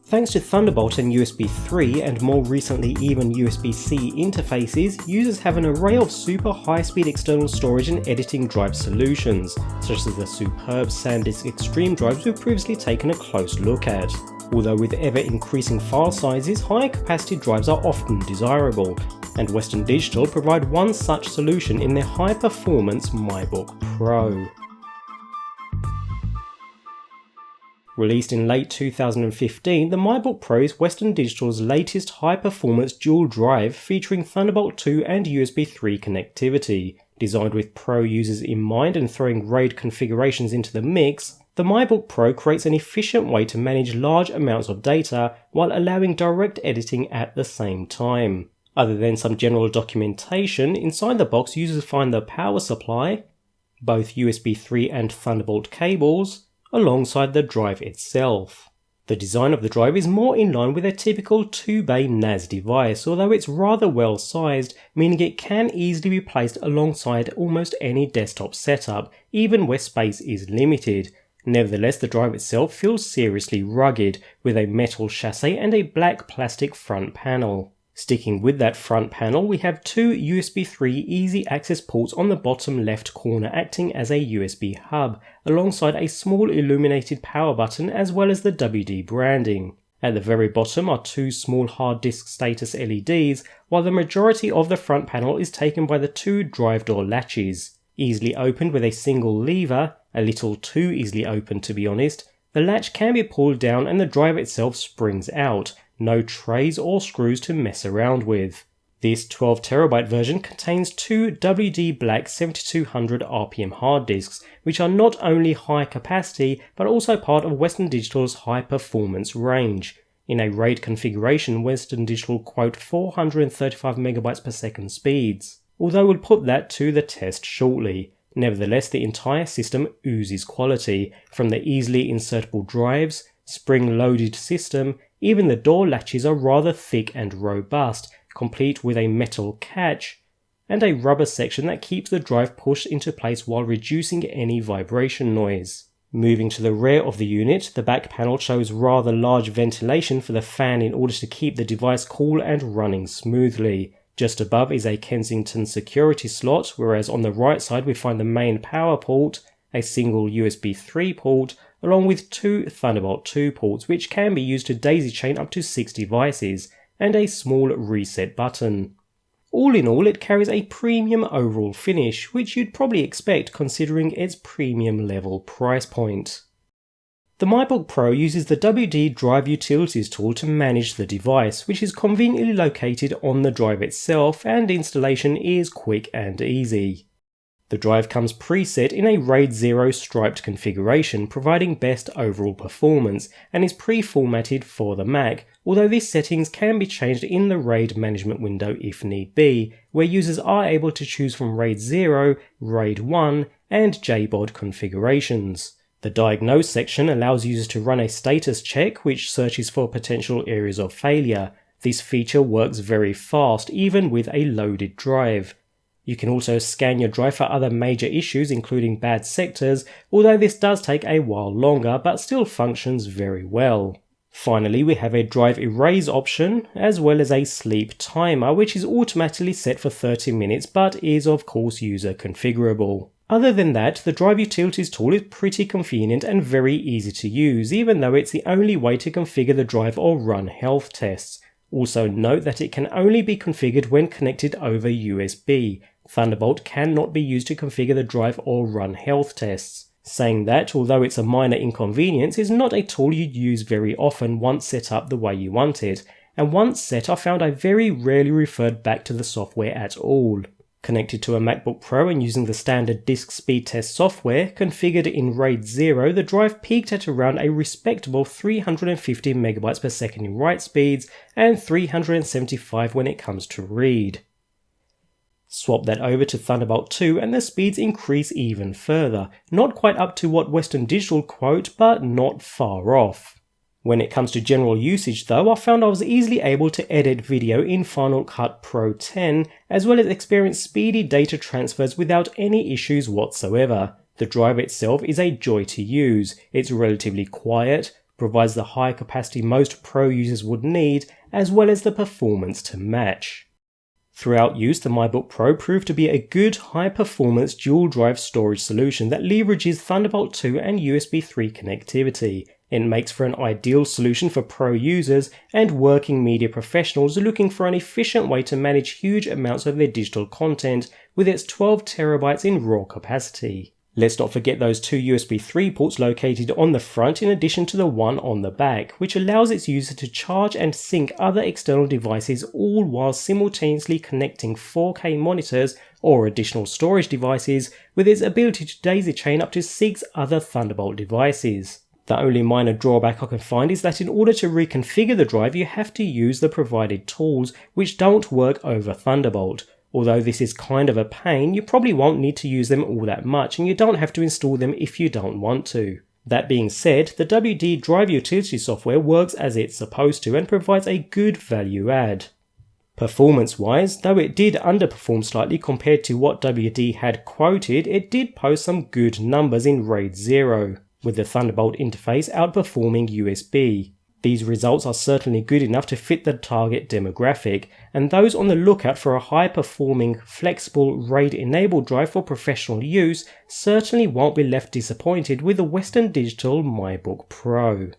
Thanks to Thunderbolt and USB 3 and more recently even USB-C interfaces, users have an array of super high-speed external storage and editing drive solutions, such as the superb SanDisk Extreme drives we've previously taken a close look at. Although with ever-increasing file sizes, high-capacity drives are often desirable, and Western Digital provide one such solution in their high-performance MyBook Pro. Released in late 2015, the MyBook Pro is Western Digital's latest high-performance dual drive featuring Thunderbolt 2 and USB 3 connectivity. Designed with Pro users in mind and throwing RAID configurations into the mix, the MyBook Pro creates an efficient way to manage large amounts of data while allowing direct editing at the same time. Other than some general documentation, inside the box users find the power supply, both USB 3 and Thunderbolt cables, alongside the drive itself. The design of the drive is more in line with a typical 2-bay NAS device, although it's rather well sized, meaning it can easily be placed alongside almost any desktop setup, even where space is limited. Nevertheless, the drive itself feels seriously rugged, with a metal chassis and a black plastic front panel. Sticking with that front panel, we have two USB 3 easy access ports on the bottom left corner acting as a USB hub, alongside a small illuminated power button as well as the WD branding. At the very bottom are two small hard disk status LEDs, while the majority of the front panel is taken by the two drive door latches. Easily opened with a single lever, a little too easily opened to be honest, the latch can be pulled down and the drive itself springs out. No trays or screws to mess around with. This 12TB version contains two WD Black 7200 RPM hard disks, which are not only high capacity but also part of Western Digital's high performance range. In a RAID configuration, Western Digital quote 435MB per second speeds, although we'll put that to the test shortly. Nevertheless, the entire system oozes quality, from the easily insertable drives, spring-loaded system. Even the door latches are rather thick and robust, complete with a metal catch and a rubber section that keeps the drive pushed into place while reducing any vibration noise. Moving to the rear of the unit, the back panel shows rather large ventilation for the fan in order to keep the device cool and running smoothly. Just above is a Kensington security slot, whereas on the right side we find the main power port, a single USB 3 port, along with two Thunderbolt 2 ports which can be used to daisy chain up to 6 devices, and a small reset button. All in all, it carries a premium overall finish, which you'd probably expect considering its premium level price point. The MyBook Pro uses the WD Drive Utilities tool to manage the device, which is conveniently located on the drive itself, and installation is quick and easy. The drive comes preset in a RAID 0 striped configuration, providing best overall performance, and is pre-formatted for the Mac, although these settings can be changed in the RAID management window if need be, where users are able to choose from RAID 0, RAID 1, and JBOD configurations. The Diagnose section allows users to run a status check which searches for potential areas of failure. This feature works very fast, even with a loaded drive. You can also scan your drive for other major issues including bad sectors, although this does take a while longer but still functions very well. Finally, we have a drive erase option as well as a sleep timer which is automatically set for 30 minutes but is of course user configurable. Other than that, the Drive Utilities tool is pretty convenient and very easy to use, even though it's the only way to configure the drive or run health tests. Also note that it can only be configured when connected over USB. Thunderbolt cannot be used to configure the drive or run health tests. Saying that, although it's a minor inconvenience, it's not a tool you'd use very often once set up the way you want it, and once set I found I very rarely referred back to the software at all. Connected to a MacBook Pro and using the standard disk speed test software, configured in RAID 0, the drive peaked at around a respectable 350MB per second in write speeds and 375 when it comes to read. Swap that over to Thunderbolt 2 and the speeds increase even further, not quite up to what Western Digital quote, but not far off. When it comes to general usage though, I found I was easily able to edit video in Final Cut Pro 10, as well as experience speedy data transfers without any issues whatsoever. The drive itself is a joy to use. It's relatively quiet, provides the high capacity most Pro users would need, as well as the performance to match. Throughout use, the MacBook Pro proved to be a good high-performance dual-drive storage solution that leverages Thunderbolt 2 and USB 3 connectivity. It makes for an ideal solution for Pro users and working media professionals looking for an efficient way to manage huge amounts of their digital content with its 12TB in raw capacity. Let's not forget those two USB 3 ports located on the front in addition to the one on the back, which allows its user to charge and sync other external devices, all while simultaneously connecting 4K monitors or additional storage devices, with its ability to daisy chain up to 6 other Thunderbolt devices. The only minor drawback I can find is that in order to reconfigure the drive you have to use the provided tools, which don't work over Thunderbolt. Although this is kind of a pain, you probably won't need to use them all that much and you don't have to install them if you don't want to. That being said, the WD Drive Utility software works as it's supposed to and provides a good value add. Performance-wise, though it did underperform slightly compared to what WD had quoted, it did post some good numbers in RAID 0, with the Thunderbolt interface outperforming USB. These results are certainly good enough to fit the target demographic, and those on the lookout for a high-performing, flexible, RAID-enabled drive for professional use certainly won't be left disappointed with the Western Digital MacBook Pro.